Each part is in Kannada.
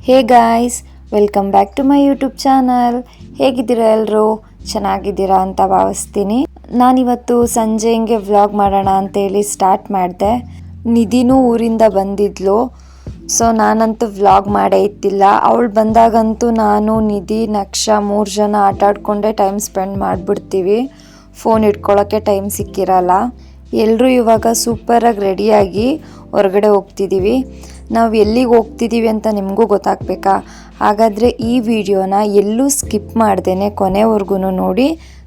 Hey guys, welcome back to my YouTube channel. ಹೇಗಿದ್ದೀರಾ ಎಲ್ಲರೂ? ಚೆನ್ನಾಗಿದ್ದೀರಾ ಅಂತ ಭಾವಿಸ್ತೀನಿ. ನಾನಿವತ್ತು ಸಂಜೆ ಹಿಂಗೆ ವ್ಲಾಗ್ ಮಾಡೋಣ ಅಂತೇಳಿ ಸ್ಟಾರ್ಟ್ ಮಾಡಿದೆ. ನಿಧಿನೂ ಊರಿಂದ ಬಂದಿದ್ಲು, ಸೊ ನಾನಂತೂ ವ್ಲಾಗ್ ಮಾಡೇ ಇತ್ತಿಲ್ಲ. ಅವಳು ಬಂದಾಗಂತೂ ನಾನು, ನಿಧಿ, ನಕ್ಷ 3 ಜನ ಆಟ ಆಡ್ಕೊಂಡೇ ಟೈಮ್ ಸ್ಪೆಂಡ್ ಮಾಡಿಬಿಡ್ತೀವಿ. ಫೋನ್ ಇಟ್ಕೊಳ್ಳೋಕ್ಕೆ ಟೈಮ್ ಸಿಕ್ಕಿರಲ್ಲ. ಎಲ್ಲರೂ ಇವಾಗ ಸೂಪರಾಗಿ ರೆಡಿಯಾಗಿ ಹೊರಗಡೆ ಹೋಗ್ತಿದ್ದೀವಿ. ನಾವು ಎಲ್ಲಿಗೆ ಹೋಗ್ತಿದ್ದೀವಿ ಅಂತ ನಿಮಗೂ ಗೊತ್ತಾಗಬೇಕಾ? ಹಾಗಾದರೆ ಈ ವಿಡಿಯೋನ ಎಲ್ಲೂ ಸ್ಕಿಪ್ ಮಾಡ್ದೇನೆ ಕೊನೆವರೆಗೂ ನೋಡಿ.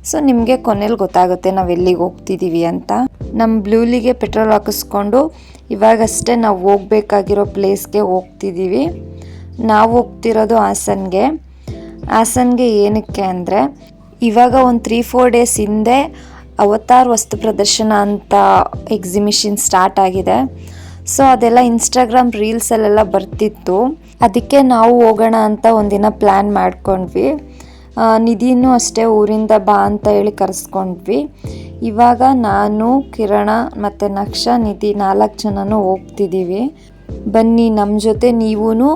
ಸೊ ನಿಮಗೆ ಕೊನೆಯಲ್ಲಿ ಗೊತ್ತಾಗುತ್ತೆ ನಾವು ಎಲ್ಲಿಗೆ ಹೋಗ್ತಿದ್ದೀವಿ ಅಂತ. ನಮ್ಮ ಬ್ಲೂಲಿಗೆ ಪೆಟ್ರೋಲ್ ಹಾಕಿಸ್ಕೊಂಡು ಇವಾಗಷ್ಟೇ ನಾವು ಹೋಗಬೇಕಾಗಿರೋ ಪ್ಲೇಸ್ಗೆ ಹೋಗ್ತಿದ್ದೀವಿ. ನಾವು ಹೋಗ್ತಿರೋದು ಹಾಸನ್ಗೆ ಏನಕ್ಕೆ ಅಂದರೆ, ಇವಾಗ ಒಂದು 3-4 ಡೇಸ್ ಹಿಂದೆ ಅವತಾರ್ ವಸ್ತು ಪ್ರದರ್ಶನ ಅಂತ ಎಕ್ಸಿಬಿಷನ್ ಸ್ಟಾರ್ಟ್ ಆಗಿದೆ. ಸೊ ಅದೆಲ್ಲ ಇನ್ಸ್ಟಾಗ್ರಾಮ್ ರೀಲ್ಸಲ್ಲೆಲ್ಲ ಬರ್ತಿತ್ತು. ಅದಕ್ಕೆ ನಾವು ಹೋಗೋಣ ಅಂತ ಒಂದಿನ ಪ್ಲ್ಯಾನ್ ಮಾಡ್ಕೊಂಡ್ವಿ. ನಿಧಿನೂ ಅಷ್ಟೇ ಊರಿಂದ ಬಾ ಅಂತ ಹೇಳಿ ಕರೆಸ್ಕೊಂಡ್ವಿ. ಇವಾಗ ನಾನು, ಕಿರಣ ಮತ್ತು ನಕ್ಷ, ನಿಧಿ 4 ಜನನೂ ಹೋಗ್ತಿದ್ದೀವಿ. ಬನ್ನಿ ನಮ್ಮ ಜೊತೆ. ನೀವೂ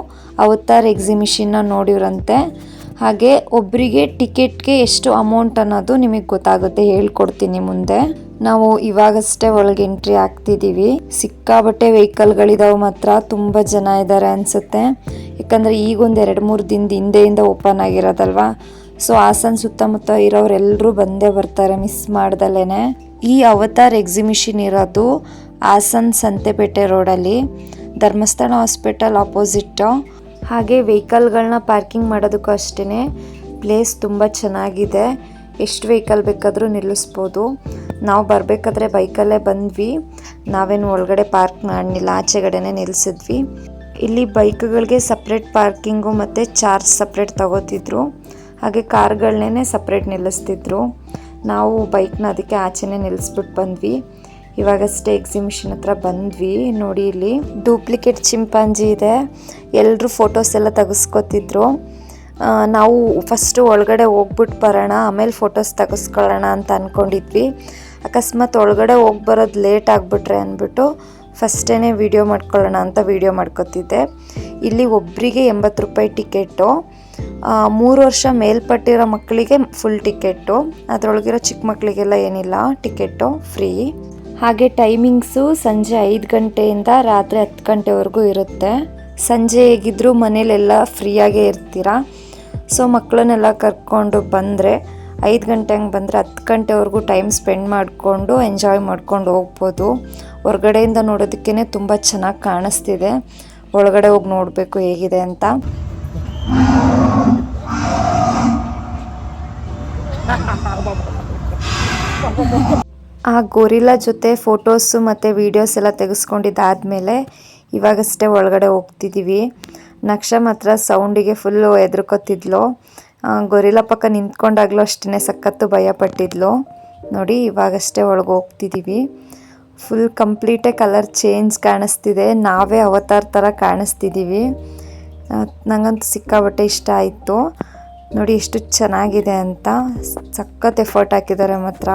ಅವತಾರ್ ಎಕ್ಸಿಬಿಷನ್ನ ನೋಡಿರಂತೆ. ಹಾಗೆ ಒಬ್ಬರಿಗೆ ಟಿಕೆಟ್ಗೆ ಎಷ್ಟು ಅಮೌಂಟ್ ಅನ್ನೋದು ನಿಮಗೆ ಗೊತ್ತಾಗುತ್ತೆ, ಹೇಳ್ಕೊಡ್ತೀನಿ ಮುಂದೆ. ನಾವು ಇವಾಗಷ್ಟೇ ಒಳಗೆ ಎಂಟ್ರಿ ಆಗ್ತಿದ್ದೀವಿ. ಸಿಕ್ಕಾಬಟ್ಟೆ ವೆಹಿಕಲ್ಗಳಿದಾವೆ, ಮಾತ್ರ ತುಂಬ ಜನ ಇದ್ದಾರೆ ಅನಿಸುತ್ತೆ. ಯಾಕಂದರೆ ಈಗೊಂದು 2-3 ದಿನದ ಹಿಂದೆಯಿಂದ ಓಪನ್ ಆಗಿರೋದಲ್ವಾ. ಸೊ ಹಾಸನ್ ಸುತ್ತಮುತ್ತ ಇರೋರೆಲ್ಲರೂ ಬಂದೇ ಬರ್ತಾರೆ ಮಿಸ್ ಮಾಡ್ದಲೇ. ಈ ಅವತಾರ್ ಎಕ್ಸಿಬಿಷನ್ ಇರೋದು ಹಾಸನ್ ಸಂತೆಪೇಟೆ ರೋಡಲ್ಲಿ, ಧರ್ಮಸ್ಥಳ ಹಾಸ್ಪಿಟಲ್ ಆಪೋಸಿಟ್ಟು. ಹಾಗೆ ವೆಹಿಕಲ್ಗಳನ್ನ ಪಾರ್ಕಿಂಗ್ ಮಾಡೋದಕ್ಕೂ ಅಷ್ಟೇ ಪ್ಲೇಸ್ ತುಂಬ ಚೆನ್ನಾಗಿದೆ. ಎಷ್ಟು ವೆಹಿಕಲ್ ಬೇಕಾದರೂ ನಿಲ್ಲಿಸ್ಬೋದು. ನಾವು ಬರಬೇಕಾದ್ರೆ ಬೈಕಲ್ಲೇ ಬಂದ್ವಿ, ನಾವೇನು ಒಳಗಡೆ ಪಾರ್ಕ್ ಮಾಡಲಿಲ್ಲ, ಆಚೆಗಡೆನೇ ನಿಲ್ಲಿಸಿದ್ವಿ. ಇಲ್ಲಿ ಬೈಕ್ಗಳಿಗೆ ಸಪ್ರೇಟ್ ಪಾರ್ಕಿಂಗು ಮತ್ತು ಚಾರ್ಜ್ ಸಪ್ರೇಟ್ ತಗೋತಿದ್ರು. ಹಾಗೆ ಕಾರ್ಗಳನ್ನೇ ಸಪ್ರೇಟ್ ನಿಲ್ಲಿಸ್ತಿದ್ರು. ನಾವು ಬೈಕ್ನ ಅದಕ್ಕೆ ಆಚೆನೇ ನಿಲ್ಲಿಸ್ಬಿಟ್ಟು ಬಂದ್ವಿ. ಇವಾಗಷ್ಟೇ ಎಕ್ಸಿಬಿಷನ್ ಹತ್ರ ಬಂದ್ವಿ. ನೋಡಿ, ಇಲ್ಲಿ ಡೂಪ್ಲಿಕೇಟ್ ಚಿಂಪಾಂಜಿ ಇದೆ. ಎಲ್ಲರೂ ಫೋಟೋಸ್ ಎಲ್ಲ ತೆಗೆಸ್ಕೊತಿದ್ರು. ನಾವು ಫಸ್ಟು ಒಳಗಡೆ ಹೋಗ್ಬಿಟ್ಟು ಬರೋಣ, ಆಮೇಲೆ ಫೋಟೋಸ್ ತೆಗೆಸ್ಕೊಳ್ಳೋಣ ಅಂತ ಅಂದ್ಕೊಂಡಿದ್ವಿ. ಅಕಸ್ಮಾತ್ ಒಳಗಡೆ ಹೋಗಿ ಬರೋದು ಲೇಟ್ ಆಗಿಬಿಟ್ರೆ ಅಂದ್ಬಿಟ್ಟು ಫಸ್ಟೇ ವೀಡಿಯೋ ಮಾಡ್ಕೊಳ್ಳೋಣ ಅಂತ ವೀಡಿಯೋ ಮಾಡ್ಕೊತಿದ್ದೆ. ಇಲ್ಲಿ ಒಬ್ಬರಿಗೆ 80 ರೂಪಾಯಿ ಟಿಕೆಟು. 3 ವರ್ಷ ಮೇಲ್ಪಟ್ಟಿರೋ ಮಕ್ಕಳಿಗೆ ಫುಲ್ ಟಿಕೆಟು. ಅದರೊಳಗಿರೋ ಚಿಕ್ಕ ಮಕ್ಕಳಿಗೆಲ್ಲ ಏನಿಲ್ಲ, ಟಿಕೆಟು ಫ್ರೀ. ಹಾಗೆ ಟೈಮಿಂಗ್ಸು ಸಂಜೆ 5 ಗಂಟೆಯಿಂದ ರಾತ್ರಿ 10 ಗಂಟೆವರೆಗೂ ಇರುತ್ತೆ. ಸಂಜೆ ಹೇಗಿದ್ದರೂ ಮನೇಲೆಲ್ಲ ಫ್ರೀಯಾಗೇ ಇರ್ತೀರಾ. ಸೊ ಮಕ್ಕಳನ್ನೆಲ್ಲ ಕರ್ಕೊಂಡು ಬಂದರೆ 5 ಗಂಟೆ ಹಂಗೆ ಬಂದರೆ 10 ಗಂಟೆವರೆಗೂ ಟೈಮ್ ಸ್ಪೆಂಡ್ ಮಾಡಿಕೊಂಡು ಎಂಜಾಯ್ ಮಾಡ್ಕೊಂಡು ಹೋಗ್ಬೋದು. ಹೊರಗಡೆಯಿಂದ ನೋಡೋದಕ್ಕೇ ತುಂಬ ಚೆನ್ನಾಗಿ ಕಾಣಿಸ್ತಿದೆ. ಒಳಗಡೆ ಹೋಗಿ ನೋಡಬೇಕು ಹೇಗಿದೆ ಅಂತ. ಆ ಗೊರಿಲ್ಲಾ ಜೊತೆ ಫೋಟೋಸು ಮತ್ತು ವೀಡಿಯೋಸ್ ಎಲ್ಲ ತೆಗೆಸ್ಕೊಂಡಿದ್ದಾದಮೇಲೆ ಇವಾಗಷ್ಟೇ ಒಳಗಡೆ ಹೋಗ್ತಿದ್ದೀವಿ. ನಕ್ಷ ಮಾತ್ರ ಸೌಂಡಿಗೆ ಫುಲ್ಲು ಹೆದರ್ಕೊತಿದ್ಲು. ಗೊರಿಲ್ಲಾ ಪಕ್ಕ ನಿಂತ್ಕೊಂಡಾಗಲೂ ಅಷ್ಟೇ ಸಖತ್ತು ಭಯಪಟ್ಟಿದ್ಲು. ನೋಡಿ, ಇವಾಗಷ್ಟೇ ಒಳಗೆ ಹೋಗ್ತಿದ್ದೀವಿ. ಫುಲ್ ಕಂಪ್ಲೀಟೇ ಕಲರ್ ಚೇಂಜ್ ಕಾಣಿಸ್ತಿದೆ. ನಾವೇ ಅವತಾರ್ ಥರ ಕಾಣಿಸ್ತಿದ್ದೀವಿ. ನನಗಂತೂ ಸಿಕ್ಕಾಬಟ್ಟೆ ಇಷ್ಟ ಆಯಿತು. ನೋಡಿ ಎಷ್ಟು ಚೆನ್ನಾಗಿದೆ ಅಂತ. ಸಖತ್ ಎಫರ್ಟ್ ಹಾಕಿದ್ದಾರೆ ಮಾತ್ರ.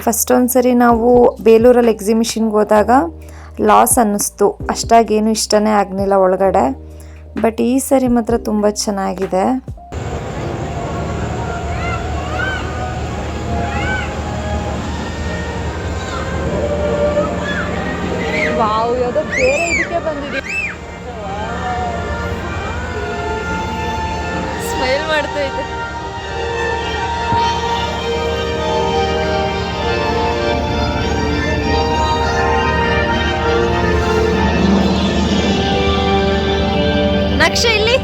ಫಸ್ಟ್ ಒಂದ್ಸರಿ ನಾವು ಬೇಲೂರಲ್ಲಿ ಎಕ್ಸಿಬಿಷನ್ಗೆ ಹೋದಾಗ ಲಾಸ್ ಅನ್ನಿಸ್ತು, ಅಷ್ಟಾಗೇನು ಇಷ್ಟನೇ ಆಗಲಿಲ್ಲ ಒಳಗಡೆ. ಬಟ್ ಈ ಸರಿ ಮಾತ್ರ ತುಂಬ ಚೆನ್ನಾಗಿದೆ. ವಾವ್, ಯಾವುದೋ ಬೇರೆ ಇದಕ್ಕೆ ಬಂದಿದೆ. ಸ್ಮೈಲ್ ಮಾಡ್ತಾ ಇದೆ. ನಕ್ಷ ಇಲ್ಲಿ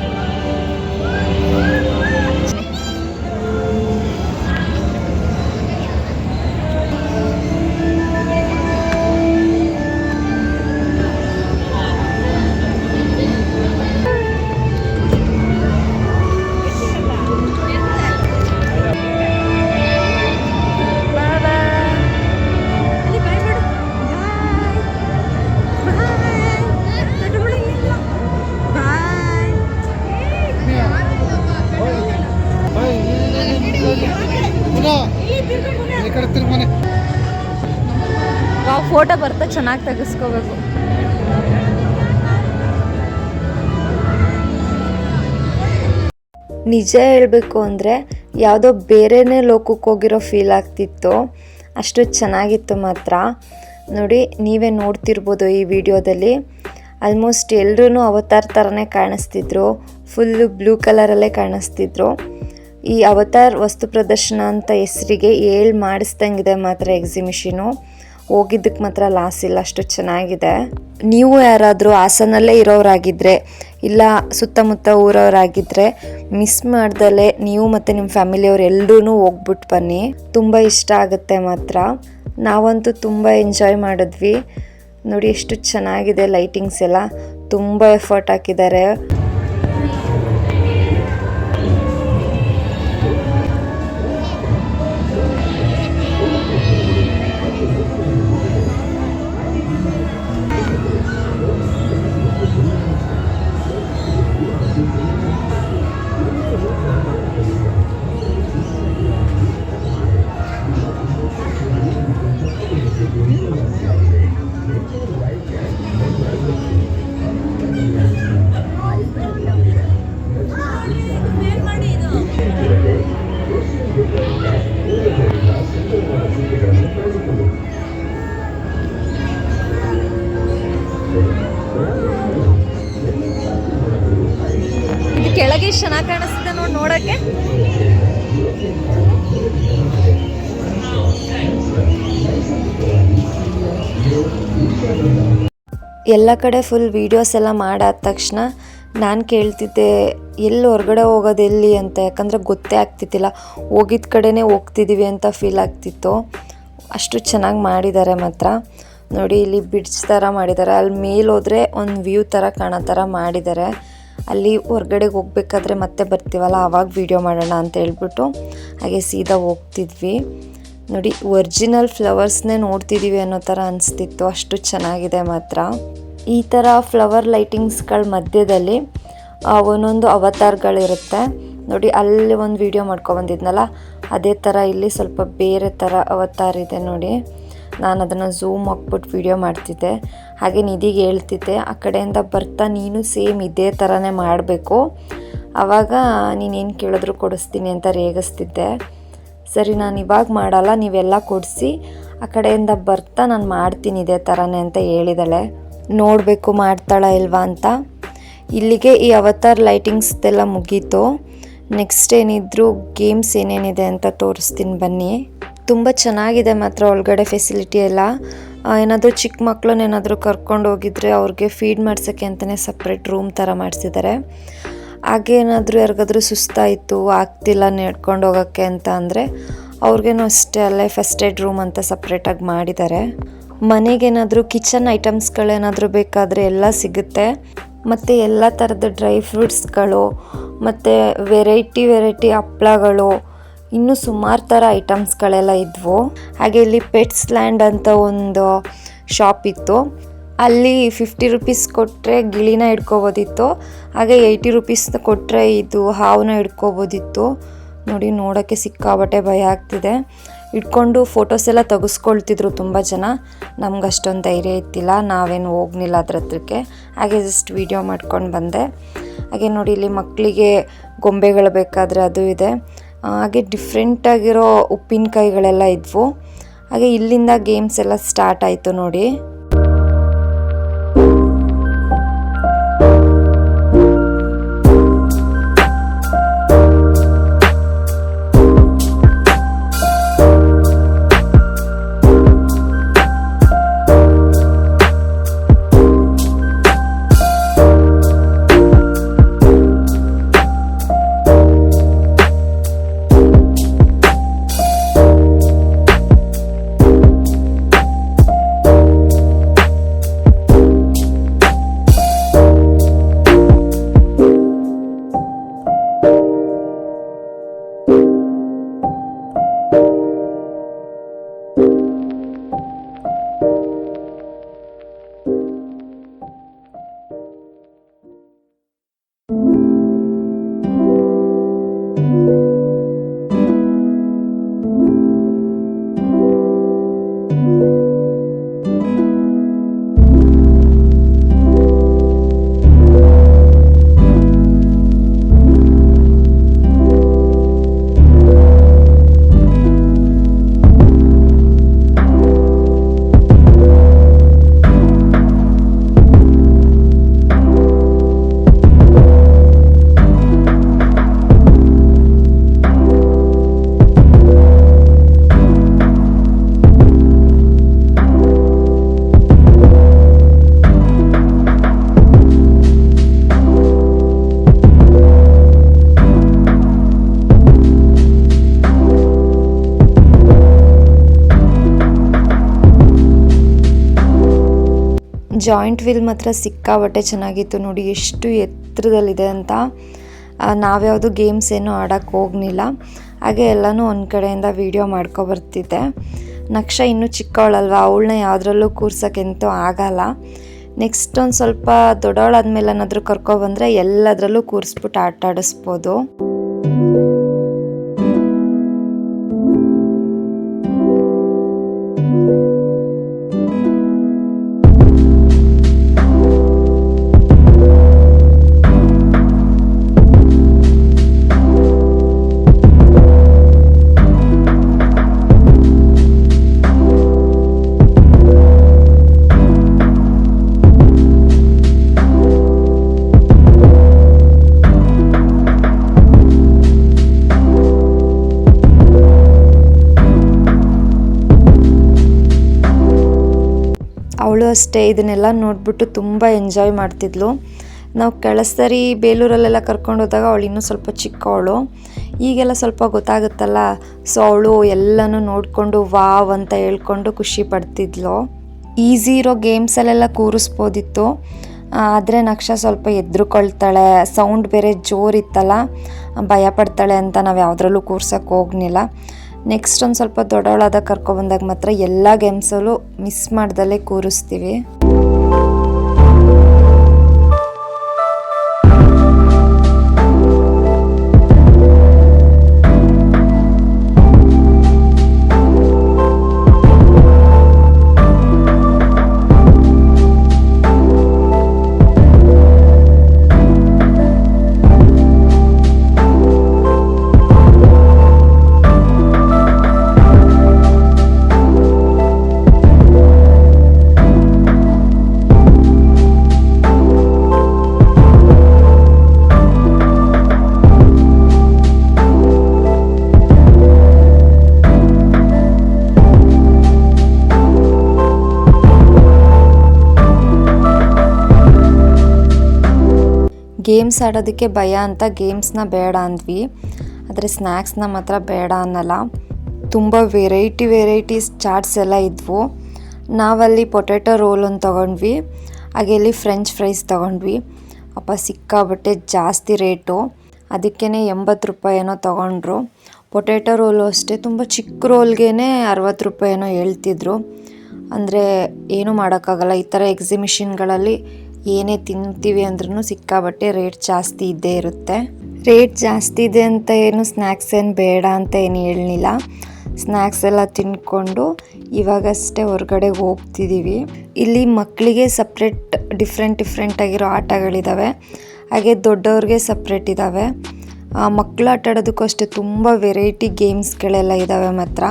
ಫೋಟೋ ಬರ್ತಾ ಚೆನ್ನಾಗಿ ತೆಗೆಸ್ಕೋಬೇಕು. ನಿಜ ಹೇಳಬೇಕು ಅಂದರೆ ಯಾವುದೋ ಬೇರೆನೇ ಲೋಕಕ್ಕೆ ಹೋಗಿರೋ ಫೀಲ್ ಆಗ್ತಿತ್ತು, ಅಷ್ಟು ಚೆನ್ನಾಗಿತ್ತು ಮಾತ್ರ. ನೋಡಿ ನೀವೇ ನೋಡ್ತಿರ್ಬೋದು ಈ ವಿಡಿಯೋದಲ್ಲಿ, ಆಲ್ಮೋಸ್ಟ್ ಎಲ್ಲರೂ ಅವತಾರ್ ಥರನೇ ಕಾಣಿಸ್ತಿದ್ರು, ಫುಲ್ಲು ಬ್ಲೂ ಕಲರಲ್ಲೇ ಕಾಣಿಸ್ತಿದ್ರು. ಈ ಅವತಾರ್ ವಸ್ತು ಪ್ರದರ್ಶನ ಅಂತ ಹೆಸರಿಗೆ ಮಾಡಿಸ್ದಂಗಿದೆ ಮಾತ್ರ ಎಕ್ಸಿಬಿಷನು. ಹೋಗಿದ್ದಕ್ಕೆ ಮಾತ್ರ ಲಾಸ್ ಇಲ್ಲ, ಅಷ್ಟು ಚೆನ್ನಾಗಿದೆ. ನೀವು ಯಾರಾದರೂ ಹಾಸನಲ್ಲೇ ಇರೋರಾಗಿದ್ದರೆ ಇಲ್ಲ ಸುತ್ತಮುತ್ತ ಊರವರಾಗಿದ್ದರೆ ಮಿಸ್ ಮಾಡ್ದಲೇ ನೀವು ಮತ್ತು ನಿಮ್ಮ ಫ್ಯಾಮಿಲಿಯವ್ರು ಎಲ್ಲರೂ ಹೋಗ್ಬಿಟ್ಟು ಬನ್ನಿ, ತುಂಬ ಇಷ್ಟ ಆಗುತ್ತೆ ಮಾತ್ರ. ನಾವಂತೂ ತುಂಬ ಎಂಜಾಯ್ ಮಾಡಿದ್ವಿ. ನೋಡಿ ಎಷ್ಟು ಚೆನ್ನಾಗಿದೆ, ಲೈಟಿಂಗ್ಸ್ ಎಲ್ಲ ತುಂಬ ಎಫರ್ಟ್ ಹಾಕಿದ್ದಾರೆ. ಕೆಳಗೆ ಚೆನ್ನಾಗಿ ಕಾಣಿಸ್ತಿದೆ ನೋಡಿ ನೋಡಕ್ಕೆ. ಎಲ್ಲ ಕಡೆ ಫುಲ್ ವೀಡಿಯೋಸ್ ಎಲ್ಲ ಮಾಡಾದ ತಕ್ಷಣ ನಾನು ಕೇಳ್ತಿದ್ದೆ ಎಲ್ಲಿ ಹೊರಗಡೆ ಹೋಗೋದು ಎಲ್ಲಿ ಅಂತ, ಯಾಕಂದರೆ ಗೊತ್ತೇ ಆಗ್ತಿದ್ದಿಲ್ಲ, ಹೋಗಿದ್ದ ಕಡೆನೇ ಹೋಗ್ತಿದ್ದೀವಿ ಅಂತ ಫೀಲ್ ಆಗ್ತಿತ್ತು. ಅಷ್ಟು ಚೆನ್ನಾಗಿ ಮಾಡಿದ್ದಾರೆ ಮಾತ್ರ. ನೋಡಿ ಇಲ್ಲಿ ಬ್ರಿಡ್ಜ್ ಥರ ಮಾಡಿದ್ದಾರೆ, ಅಲ್ಲಿ ಮೇಲೆ ಹೋದರೆ ಒಂದು ವ್ಯೂ ಥರ ಕಾಣೋ ಥರ ಮಾಡಿದ್ದಾರೆ. ಅಲ್ಲಿ ಹೊರ್ಗಡೆಗೆ ಹೋಗ್ಬೇಕಾದ್ರೆ ಮತ್ತೆ ಬರ್ತೀವಲ್ಲ ಆವಾಗ ವೀಡಿಯೋ ಮಾಡೋಣ ಅಂತ ಹೇಳ್ಬಿಟ್ಟು ಹಾಗೆ ಸೀದಾ ಹೋಗ್ತಿದ್ವಿ. ನೋಡಿ ಒರಿಜಿನಲ್ ಫ್ಲವರ್ಸ್ನೇ ನೋಡ್ತಿದ್ದೀವಿ ಅನ್ನೋ ಥರ ಅನಿಸ್ತಿತ್ತು, ಅಷ್ಟು ಚೆನ್ನಾಗಿದೆ ಮಾತ್ರ. ಈ ಥರ ಫ್ಲವರ್ ಲೈಟಿಂಗ್ಸ್ಗಳ ಮಧ್ಯದಲ್ಲಿ ಒಂದೊಂದು ಅವತಾರಗಳಿರುತ್ತೆ ನೋಡಿ. ಅಲ್ಲಿ ಒಂದು ವಿಡಿಯೋ ಮಾಡ್ಕೊಬಂದಿದ್ನಲ್ಲ ಅದೇ ಥರ ಇಲ್ಲಿ ಸ್ವಲ್ಪ ಬೇರೆ ಥರ ಅವತಾರ ಇದೆ ನೋಡಿ. ನಾನು ಅದನ್ನು ಝೂಮ್ ಹಾಕ್ಬಿಟ್ಟು ವಿಡಿಯೋ ಮಾಡ್ತಿದ್ದೆ. ಹಾಗೆ ನಿಧಿಗೆ ಹೇಳ್ತಿದ್ದೆ ಆ ಕಡೆಯಿಂದ ಬರ್ತಾ ನೀನು ಸೇಮ್ ಇದೇ ಥರನೇ ಮಾಡಬೇಕು, ಆವಾಗ ನೀನೇನು ಕೇಳಿದ್ರು ಕೊಡಿಸ್ತೀನಿ ಅಂತ ರೇಗಿಸ್ತಿದ್ದೆ. ಸರಿ ನಾನು ಇವಾಗ ಮಾಡಲ್ಲ, ನೀವೆಲ್ಲ ಕೊಡಿಸಿ ಆ ಕಡೆಯಿಂದ ಬರ್ತಾ ನಾನು ಮಾಡ್ತೀನಿ ಇದೇ ಥರನೇ ಅಂತ ಹೇಳಿದಾಳೆ. ನೋಡಬೇಕು ಮಾಡ್ತಾಳ ಇಲ್ವಾ ಅಂತ. ಇಲ್ಲಿಗೆ ಈ ಅವತಾರ್ ಲೈಟಿಂಗ್ಸ್ದೆಲ್ಲ ಮುಗೀತು. ನೆಕ್ಸ್ಟ್ ಏನಿದ್ರು ಗೇಮ್ಸ್ ಏನೇನಿದೆ ಅಂತ ತೋರಿಸ್ತೀನಿ ಬನ್ನಿ. ತುಂಬ ಚೆನ್ನಾಗಿದೆ ಮಾತ್ರ ಒಳಗಡೆ ಫೆಸಿಲಿಟಿ ಎಲ್ಲ. ಏನಾದರೂ ಚಿಕ್ಕ ಮಕ್ಕಳನ್ನೇನಾದರೂ ಕರ್ಕೊಂಡು ಹೋಗಿದ್ರೆ ಅವ್ರಿಗೆ ಫೀಡ್ ಮಾಡ್ಸೋಕ್ಕೆ ಅಂತಲೇ ಸಪ್ರೇಟ್ ರೂಮ್ ಥರ ಮಾಡಿಸಿದ್ದಾರೆ. ಹಾಗೆ ಏನಾದರೂ ಯಾರಿಗಾದ್ರೂ ಸುಸ್ತಾಯಿತು ಆಗ್ತಿಲ್ಲ ನಡ್ಕೊಂಡು ಹೋಗೋಕ್ಕೆ ಅಂತ ಅಂದರೆ ಅವ್ರಿಗೇನೂ ಅಷ್ಟೇ ಅಲ್ಲೇ ಫಸ್ಟ್ ಏಡ್ ರೂಮ್ ಅಂತ ಸಪ್ರೇಟಾಗಿ ಮಾಡಿದ್ದಾರೆ. ಮನೆಗೇನಾದರೂ ಕಿಚನ್ ಐಟಮ್ಸ್ಗಳೇನಾದರೂ ಬೇಕಾದರೆ ಎಲ್ಲ ಸಿಗುತ್ತೆ. ಮತ್ತು ಎಲ್ಲ ಥರದ ಡ್ರೈ ಫ್ರೂಟ್ಸ್ಗಳು ಮತ್ತು ವೆರೈಟಿ ಹಪ್ಪಳಗಳು ಇನ್ನೂ ಸುಮಾರು ಥರ ಐಟಮ್ಸ್ಗಳೆಲ್ಲ ಇದ್ವು. ಹಾಗೆ ಇಲ್ಲಿ ಪೆಟ್ಸ್ ಲ್ಯಾಂಡ್ ಅಂತ ಒಂದು ಶಾಪ್ ಇತ್ತು. ಅಲ್ಲಿ 50 ರೂಪೀಸ್ ಕೊಟ್ಟರೆ ಗಿಳಿನ ಹಿಡ್ಕೊಬೋದಿತ್ತು, ಹಾಗೆ 80 ರೂಪೀಸ್ ಕೊಟ್ಟರೆ ಇದು ಹಾವನ್ನ ಹಿಡ್ಕೊಬೋದಿತ್ತು. ನೋಡಿ ನೋಡೋಕ್ಕೆ ಸಿಕ್ಕಾಬಟ್ಟೆ ಭಯ ಆಗ್ತಿದೆ. ಇಟ್ಕೊಂಡು ಫೋಟೋಸ್ ಎಲ್ಲ ತೆಗೆಸ್ಕೊಳ್ತಿದ್ರು ತುಂಬ ಜನ. ನಮ್ಗೆ ಅಷ್ಟೊಂದು ಧೈರ್ಯ ಇತ್ತಿಲ್ಲ, ನಾವೇನು ಹೋಗ್ನಿಲ್ಲ ಅದ್ರ ಹತ್ರಕ್ಕೆ. ಹಾಗೆ ಜಸ್ಟ್ ವೀಡಿಯೋ ಮಾಡ್ಕೊಂಡು ಬಂದೆ. ಹಾಗೆ ನೋಡಿ ಇಲ್ಲಿ ಮಕ್ಕಳಿಗೆ ಗೊಂಬೆಗಳು ಬೇಕಾದರೆ ಅದು ಇದೆ. ಹಾಗೆ ಡಿಫ್ರೆಂಟಾಗಿರೋ ಉಪ್ಪಿನಕಾಯಿಗಳೆಲ್ಲ ಇದ್ವು. ಹಾಗೆ ಇಲ್ಲಿಂದ ಗೇಮ್ಸ್ ಎಲ್ಲ ಸ್ಟಾರ್ಟ್ ಆಯಿತು ನೋಡಿ. ಜಾಯಿಂಟ್ ವೀಲ್ ಮಾತ್ರ ಸಿಕ್ಕಾಬಟ್ಟೆ ಚೆನ್ನಾಗಿತ್ತು ನೋಡಿ, ಎಷ್ಟು ಎತ್ತರದಲ್ಲಿದೆ ಅಂತ. ನಾವ್ಯಾವುದು ಗೇಮ್ಸ್ ಏನೂ ಆಡೋಕ್ಕೆ ಹೋಗಲಿಲ್ಲ, ಹಾಗೆ ಎಲ್ಲನೂ ಒಂದು ಕಡೆಯಿಂದ ವೀಡಿಯೋ ಮಾಡ್ಕೊಬರ್ತಿದ್ದೆ. ನಕ್ಷ ಇನ್ನೂ ಚಿಕ್ಕವಳಲ್ವ, ಅವಳನ್ನ ಯಾವುದ್ರಲ್ಲೂ ಕೂರ್ಸೋಕ್ಕಂತೂ ಆಗಲ್ಲ. ನೆಕ್ಸ್ಟ್ ಒಂದು ಸ್ವಲ್ಪ ದೊಡ್ಡವಳಾದ್ಮೇಲೆ ಏನಾದರೂ ಕರ್ಕೊಬಂದರೆ ಎಲ್ಲದರಲ್ಲೂ ಕೂರಿಸ್ಬಿಟ್ಟು ಆಟ ಆಡಿಸ್ಬೋದು. ಅವಳು ಅಷ್ಟೇ ಇದನ್ನೆಲ್ಲ ನೋಡಿಬಿಟ್ಟು ತುಂಬ ಎಂಜಾಯ್ ಮಾಡ್ತಿದ್ಲು. ನಾವು ಕಳಿಸ್ದರಿ ಬೇಲೂರಲ್ಲೆಲ್ಲ ಕರ್ಕೊಂಡು ಹೋದಾಗ ಅವಳು ಇನ್ನೂ ಸ್ವಲ್ಪ ಚಿಕ್ಕವಳು, ಈಗೆಲ್ಲ ಸ್ವಲ್ಪ ಗೊತ್ತಾಗುತ್ತಲ್ಲ, ಸೊ ಅವಳು ಎಲ್ಲನೂ ನೋಡಿಕೊಂಡು ವಾವ್ ಅಂತ ಹೇಳ್ಕೊಂಡು ಖುಷಿ ಪಡ್ತಿದ್ಲು. ಈಸಿ ಇರೋ ಗೇಮ್ಸಲ್ಲೆಲ್ಲ ಕೂರಿಸ್ಬೋದಿತ್ತು, ಆದರೆ ನಕ್ಷ ಸ್ವಲ್ಪ ಎದ್ರುಕೊಳ್ತಾಳೆ, ಸೌಂಡ್ ಬೇರೆ ಜೋರಿತ್ತಲ್ಲ, ಭಯ ಪಡ್ತಾಳೆ ಅಂತ ನಾವು ಯಾವುದ್ರಲ್ಲೂ ಕೂರ್ಸೋಕ್ಕೆ ಹೋಗಲಿಲ್ಲ. ನೆಕ್ಸ್ಟ್ ಒಂದು ಸ್ವಲ್ಪ ದೊಡ್ಡವಳಾದ ಕರ್ಕೊಬಂದಾಗ ಮಾತ್ರ ಎಲ್ಲ ಗೇಮ್ಸಲ್ಲೂ ಮಿಸ್ ಮಾಡ್ದಲ್ಲೇ ಕೂರಿಸ್ತೀವಿ. ಗೇಮ್ಸ್ ಆಡೋದಕ್ಕೆ ಭಯ ಅಂತ ಗೇಮ್ಸ್ನ ಬೇಡ ಅಂದ್ವಿ, ಆದರೆ ಸ್ನ್ಯಾಕ್ಸ್ನ ಮಾತ್ರ ಬೇಡ ಅನ್ನಲ್ಲ. ತುಂಬ ವೆರೈಟೀಸ್ ಚಾಟ್ಸ್ ಎಲ್ಲ ಇದ್ವು. ನಾವಲ್ಲಿ ಪೊಟ್ಯಾಟೊ ರೋಲ್ ಒಂದು ತೊಗೊಂಡ್ವಿ, ಹಾಗೆ ಇಲ್ಲಿ ಫ್ರೆಂಚ್ ಫ್ರೈಸ್ ತೊಗೊಂಡ್ವಿ. ಅಪ್ಪ ಸಿಕ್ಕಾಬಟ್ಟೆ ಜಾಸ್ತಿ ರೇಟು, ಅದಕ್ಕೇ 80 ರೂಪಾಯಿ ಏನೋ ತೊಗೊಂಡ್ರು. ಪೊಟ್ಯಾಟೊ ರೋಲು ಅಷ್ಟೇ, ತುಂಬ ಚಿಕ್ಕ ರೋಲ್ಗೆ 60 ರೂಪಾಯಿ ಏನೋ ಹೇಳ್ತಿದ್ರು. ಅಂದರೆ ಏನೂ ಮಾಡೋಕ್ಕಾಗಲ್ಲ, ಈ ಥರ ಎಕ್ಸಿಬಿಷನ್ಗಳಲ್ಲಿ ಏನೇ ತಿಂತೀವಿ ಅಂದ್ರೂ ಸಿಕ್ಕಾಬಟ್ಟೆ ರೇಟ್ ಜಾಸ್ತಿ ಇದ್ದೇ ಇರುತ್ತೆ. ರೇಟ್ ಜಾಸ್ತಿ ಇದೆ ಅಂತ ಏನು ಸ್ನ್ಯಾಕ್ಸ್ ಏನು ಬೇಡ ಅಂತ ಏನು ಹೇಳಲಿಲ್ಲ. ಸ್ನ್ಯಾಕ್ಸ್ ಎಲ್ಲ ತಿಂದ್ಕೊಂಡು ಇವಾಗಷ್ಟೇ ಹೊರಗಡೆ ಹೋಗ್ತಿದ್ದೀವಿ. ಇಲ್ಲಿ ಮಕ್ಕಳಿಗೆ ಸಪ್ರೇಟ್ ಡಿಫ್ರೆಂಟ್ ಆಗಿರೋ ಆಟಗಳಿದ್ದಾವೆ, ಹಾಗೆ ದೊಡ್ಡವ್ರಿಗೆ ಸಪ್ರೇಟ್ ಇದ್ದಾವೆ. ಮಕ್ಕಳು ಆಟ ಆಡೋದಕ್ಕೂ ಅಷ್ಟೇ ತುಂಬ ವೆರೈಟಿ ಗೇಮ್ಸ್ಗಳೆಲ್ಲ ಇದ್ದಾವೆ, ಮಾತ್ರ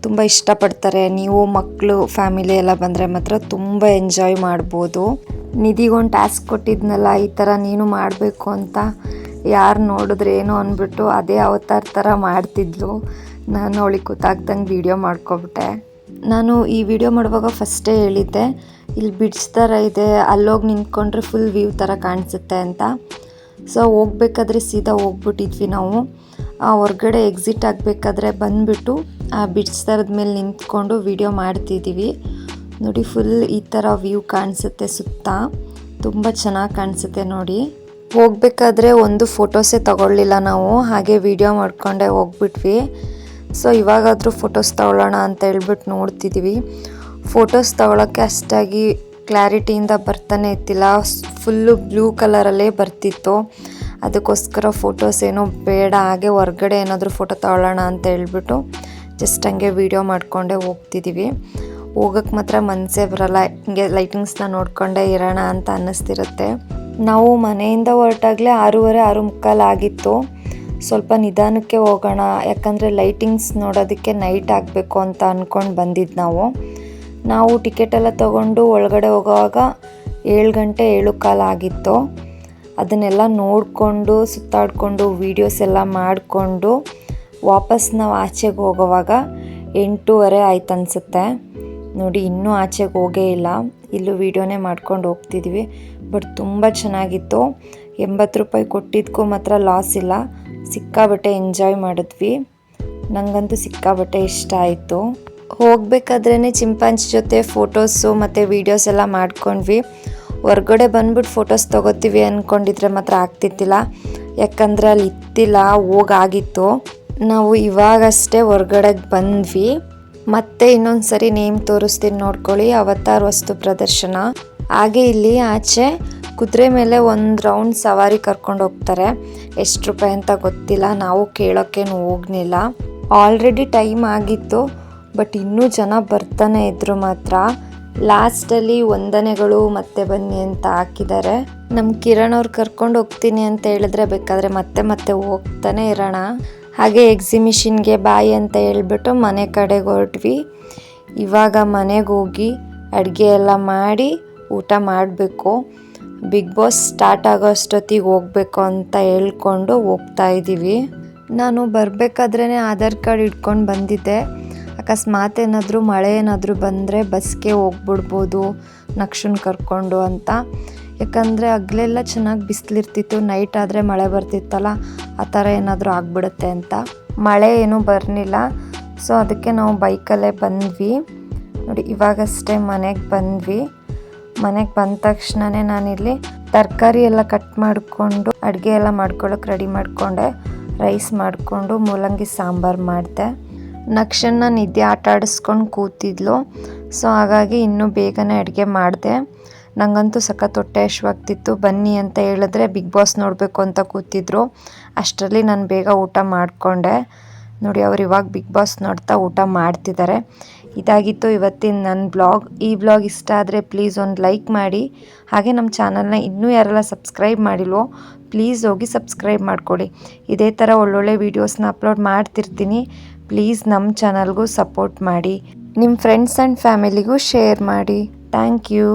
ತುಂಬ ಇಷ್ಟಪಡ್ತಾರೆ. ನೀವು ಮಕ್ಕಳು ಫ್ಯಾಮಿಲಿ ಎಲ್ಲ ಬಂದರೆ ಮಾತ್ರ ತುಂಬ ಎಂಜಾಯ್ ಮಾಡ್ಬೋದು. ನಿಧಿಗೊಂದು ಟಾಸ್ಕ್ ಕೊಟ್ಟಿದ್ನಲ್ಲ, ಈ ಥರ ನೀನು ಮಾಡಬೇಕು ಅಂತ, ಯಾರು ನೋಡಿದ್ರೆ ಏನೋ ಅಂದ್ಬಿಟ್ಟು ಅದೇ ಅವತಾರ ಥರ ಮಾಡ್ತಿದ್ಲು. ನಾನು ಅವಳಿಗೆ ಗೊತ್ತಾಗ್ದಂಗೆ ವೀಡಿಯೋ ಮಾಡ್ಕೊಬಿಟ್ಟೆ. ನಾನು ಈ ವಿಡಿಯೋ ಮಾಡುವಾಗ ಫಸ್ಟೇ ಹೇಳಿದ್ದೆ, ಇಲ್ಲಿ ಬ್ರಿಡ್ಜ್ ಥರ ಇದೆ, ಅಲ್ಲೋಗಿ ನಿಂತ್ಕೊಂಡ್ರೆ ಫುಲ್ ವ್ಯೂ ಥರ ಕಾಣಿಸುತ್ತೆ ಅಂತ. ಸೊ ಹೋಗ್ಬೇಕಾದ್ರೆ ಸೀದಾ ಹೋಗ್ಬಿಟ್ಟಿದ್ವಿ ನಾವು. ಹೊರ್ಗಡೆ ಎಕ್ಸಿಟ್ ಆಗಬೇಕಾದ್ರೆ ಬಂದುಬಿಟ್ಟು ಆ ಬ್ರಿಡ್ಜ್ ಥರದ ಮೇಲೆ ನಿಂತ್ಕೊಂಡು ವಿಡಿಯೋ ಮಾಡ್ತಿದ್ದೀವಿ. ನೋಡಿ ಫುಲ್ ಈ ಥರ ವ್ಯೂ ಕಾಣಿಸುತ್ತೆ ಸುತ್ತ, ತುಂಬ ಚೆನ್ನಾಗಿ ಕಾಣಿಸುತ್ತೆ ನೋಡಿ. ಹೋಗ್ಬೇಕಾದ್ರೆ ಒಂದು ಫೋಟೋಸೇ ತಗೊಳ್ಳಿಲ್ಲ ನಾವು, ಹಾಗೆ ವಿಡಿಯೋ ಮಾಡ್ಕೊಂಡೇ ಹೋಗ್ಬಿಟ್ವಿ. ಸೊ ಇವಾಗಾದರೂ ಫೋಟೋಸ್ ತಗೊಳ್ಳೋಣ ಅಂತ ಹೇಳ್ಬಿಟ್ಟು ನೋಡ್ತಿದ್ದೀವಿ. ಫೋಟೋಸ್ ತಗೊಳ್ಳೋಕ್ಕೆ ಅಷ್ಟಾಗಿ ಕ್ಲಾರಿಟಿಯಿಂದ ಬರ್ತಾನೆ ಇತ್ತಿಲ್ಲ, ಫುಲ್ಲು ಬ್ಲೂ ಕಲರಲ್ಲೇ ಬರ್ತಿತ್ತು. ಅದಕ್ಕೋಸ್ಕರ ಫೋಟೋಸ್ ಏನೂ ಬೇಡ, ಹಾಗೆ ಹೊರ್ಗಡೆ ಏನಾದರೂ ಫೋಟೋ ತಗೊಳ್ಳೋಣ ಅಂತ ಹೇಳ್ಬಿಟ್ಟು ಜಸ್ಟ್ ಹಂಗೆ ವೀಡಿಯೋ ಮಾಡ್ಕೊಂಡೇ ಹೋಗ್ತಿದ್ದೀವಿ. ಹೋಗೋಕ್ಕೆ ಮಾತ್ರ ಮನಸ್ಸೇ ಬರಲ್ಲ, ಹಿಂಗೆ ಲೈಟಿಂಗ್ಸ್ನ ನೋಡ್ಕೊಂಡೇ ಇರೋಣ ಅಂತ ಅನ್ನಿಸ್ತಿರುತ್ತೆ. ನಾವು ಮನೆಯಿಂದ ಹೊರಟಾಗಲೇ 6:30 6:45 ಆಗಿತ್ತು. ಸ್ವಲ್ಪ ನಿಧಾನಕ್ಕೆ ಹೋಗೋಣ, ಯಾಕಂದರೆ ಲೈಟಿಂಗ್ಸ್ ನೋಡೋದಕ್ಕೆ ನೈಟ್ ಆಗಬೇಕು ಅಂತ ಅಂದ್ಕೊಂಡು ಬಂದಿದ್ದು ನಾವು ಟಿಕೆಟೆಲ್ಲ ತೊಗೊಂಡು ಒಳಗಡೆ ಹೋಗೋವಾಗ 7 ಗಂಟೆ 7:15 ಆಗಿತ್ತು. ಅದನ್ನೆಲ್ಲ ನೋಡಿಕೊಂಡು ಸುತ್ತಾಡಿಕೊಂಡು ವೀಡಿಯೋಸ್ ಎಲ್ಲ ಮಾಡಿಕೊಂಡು ವಾಪಸ್ ನಾವು ಆಚೆಗೆ ಹೋಗೋವಾಗ 8:30 ಆಯ್ತು ಅನಿಸುತ್ತೆ. ನೋಡಿ ಇನ್ನೂ ಆಚೆಗೆ ಹೋಗೇ ಇಲ್ಲ, ಇಲ್ಲೂ ವೀಡಿಯೋನೇ ಮಾಡ್ಕೊಂಡು ಹೋಗ್ತಿದ್ವಿ. ಬಟ್ ತುಂಬ ಚೆನ್ನಾಗಿತ್ತು. 80 ರೂಪಾಯಿ ಕೊಟ್ಟಿದ್ದಕ್ಕೂ ಮಾತ್ರ ಲಾಸ್ ಇಲ್ಲ, ಸಿಕ್ಕಾಬಟ್ಟೆ ಎಂಜಾಯ್ ಮಾಡಿದ್ವಿ. ನನಗಂತೂ ಸಿಕ್ಕಾಬಟ್ಟೆ ಇಷ್ಟ ಆಯಿತು. ಹೋಗ್ಬೇಕಾದ್ರೇ ಚಿಂಪಾಂಜಿ ಜೊತೆ ಫೋಟೋಸು ಮತ್ತು ವೀಡಿಯೋಸ್ ಎಲ್ಲ ಮಾಡ್ಕೊಂಡ್ವಿ. ಹೊರ್ಗಡೆ ಬಂದ್ಬಿಟ್ಟು ಫೋಟೋಸ್ ತೊಗೋತೀವಿ ಅಂದ್ಕೊಂಡಿದ್ರೆ ಮಾತ್ರ ಆಗ್ತಿದ್ದಿಲ್ಲ, ಯಾಕಂದರೆ ಅಲ್ಲಿ ಇತ್ತಿಲ್ಲ, ಹೋಗಾಗಿತ್ತು. ನಾವು ಇವಾಗಷ್ಟೇ ಹೊರ್ಗಡೆಗೆ ಬಂದ್ವಿ. ಮತ್ತೆ ಇನ್ನೊಂದು ಸರಿ ನೇಮ್ ತೋರಿಸ್ತೀನಿ ನೋಡ್ಕೊಳ್ಳಿ, ಅವತಾರ್ ವಸ್ತು ಪ್ರದರ್ಶನ. ಹಾಗೆ ಇಲ್ಲಿ ಆಚೆ ಕುದುರೆ ಮೇಲೆ ಒಂದು ರೌಂಡ್ ಸವಾರಿ ಕರ್ಕೊಂಡು ಹೋಗ್ತಾರೆ. ಎಷ್ಟು ರೂಪಾಯಿ ಅಂತ ಗೊತ್ತಿಲ್ಲ, ನಾವು ಕೇಳೋಕ್ಕೇನು ಹೋಗಲಿಲ್ಲ. ಆಲ್ರೆಡಿ ಟೈಮ್ ಆಗಿತ್ತು, ಬಟ್ ಇನ್ನೂ ಜನ ಬರ್ತಾನೆ ಇದ್ರು ಮಾತ್ರ. ಲಾಸ್ಟಲ್ಲಿ ವಂದನೆಗಳು ಮತ್ತೆ ಬನ್ನಿ ಅಂತ ಹಾಕಿದ್ದಾರೆ. ನಮ್ಮ ಕಿರಣ್ ಅವ್ರು ಕರ್ಕೊಂಡು ಹೋಗ್ತೀನಿ ಅಂತ ಹೇಳಿದ್ರೆ ಬೇಕಾದರೆ ಮತ್ತೆ ಹೋಗ್ತಾನೆ ಇರೋಣ. ಹಾಗೆ ಎಕ್ಸಿಬಿಷನ್ಗೆ ಬಾಯ್ ಅಂತ ಹೇಳ್ಬಿಟ್ಟು ಮನೆ ಕಡೆಗೆ ಹೊರಟ್ವಿ. ಇವಾಗ ಮನೆಗೆ ಹೋಗಿ ಅಡುಗೆ ಎಲ್ಲ ಮಾಡಿ ಊಟ ಮಾಡಬೇಕು. ಬಿಗ್ ಬಾಸ್ ಸ್ಟಾರ್ಟ್ ಆಗೋ ಅಷ್ಟೊತ್ತಿಗೆ ಹೋಗಬೇಕು ಅಂತ ಹೇಳ್ಕೊಂಡು ಹೋಗ್ತಾ ಇದ್ದೀವಿ. ನಾನು ಬರಬೇಕಾದ್ರೇ ಆಧಾರ್ ಕಾರ್ಡ್ ಇಟ್ಕೊಂಡು ಬಂದಿದ್ದೆ. ಅಕಸ್ಮಾತ್ ಏನಾದರೂ ಮಳೆ ಏನಾದರೂ ಬಂದರೆ ಬಸ್ಗೆ ಹೋಗ್ಬಿಡ್ಬೋದು ನಕ್ಷನ್ ಕರ್ಕೊಂಡು ಅಂತ. ಯಾಕಂದರೆ ಹಗಲೆಲ್ಲ ಚೆನ್ನಾಗಿ ಬಿಸಿಲಿರ್ತಿತ್ತು, ನೈಟ್ ಆದರೆ ಮಳೆ ಬರ್ತಿತ್ತಲ್ಲ, ಆ ಥರ ಏನಾದರೂ ಆಗಿಬಿಡುತ್ತೆ ಅಂತ. ಮಳೆ ಏನೂ ಬರಲಿಲ್ಲ, ಸೊ ಅದಕ್ಕೆ ನಾವು ಬೈಕಲ್ಲೇ ಬಂದ್ವಿ. ನೋಡಿ ಇವಾಗಷ್ಟೇ ಮನೆಗೆ ಬಂದ್ವಿ. ಮನೆಗೆ ಬಂದ ತಕ್ಷಣವೇ ನಾನಿಲ್ಲಿ ತರಕಾರಿ ಎಲ್ಲ ಕಟ್ ಮಾಡಿಕೊಂಡು ಅಡುಗೆ ಎಲ್ಲ ಮಾಡ್ಕೊಳ್ಳೋಕೆ ರೆಡಿ ಮಾಡಿಕೊಂಡೆ. ರೈಸ್ ಮಾಡಿಕೊಂಡು ಮೂಲಂಗಿ ಸಾಂಬಾರು ಮಾಡಿದೆ. ನಕ್ಷನ್ನ ನಿದ್ದೆ ಆಟ ಆಡಿಸ್ಕೊಂಡು ಕೂತಿದ್ಲು, ಸೊ ಹಾಗಾಗಿ ಇನ್ನೂ ಬೇಗನೆ ಅಡುಗೆ ಮಾಡಿದೆ. ನನಗಂತೂ ಸಖತ್ ಹೊಟ್ಟೆ ಹಶ್ವಾಗ್ತಿತ್ತು. ಬನ್ನಿ ಅಂತ ಹೇಳಿದ್ರೆ ಬಿಗ್ ಬಾಸ್ ನೋಡಬೇಕು ಅಂತ ಕೂತಿದ್ರು. ಅಷ್ಟರಲ್ಲಿ ನಾನು ಬೇಗ ಊಟ ಮಾಡಿಕೊಂಡೆ. ನೋಡಿ ಅವ್ರು ಇವಾಗ ಬಿಗ್ ಬಾಸ್ ನೋಡ್ತಾ ಊಟ ಮಾಡ್ತಿದ್ದಾರೆ. ಇದಾಗಿತ್ತು ಇವತ್ತಿನ ನನ್ನ ಬ್ಲಾಗ್. ಈ ಬ್ಲಾಗ್ ಇಷ್ಟ ಆದರೆ ಪ್ಲೀಸ್ ಒಂದು ಲೈಕ್ ಮಾಡಿ. ಹಾಗೆ ನಮ್ಮ ಚಾನಲ್ನ ಇನ್ನೂ ಯಾರೆಲ್ಲ ಸಬ್ಸ್ಕ್ರೈಬ್ ಮಾಡಿಲ್ವೋ ಪ್ಲೀಸ್ ಹೋಗಿ ಸಬ್ಸ್ಕ್ರೈಬ್ ಮಾಡ್ಕೊಳ್ಳಿ. ಇದೇ ಥರ ಒಳ್ಳೊಳ್ಳೆ ವೀಡಿಯೋಸ್ನ ಅಪ್ಲೋಡ್ ಮಾಡ್ತಿರ್ತೀನಿ. ಪ್ಲೀಸ್ ನಮ್ಮ ಚಾನಲ್ಗೂ ಸಪೋರ್ಟ್ ಮಾಡಿ. ನಿಮ್ಮ ಫ್ರೆಂಡ್ಸ್ ಆ್ಯಂಡ್ ಫ್ಯಾಮಿಲಿಗೂ ಶೇರ್ ಮಾಡಿ. Thank you.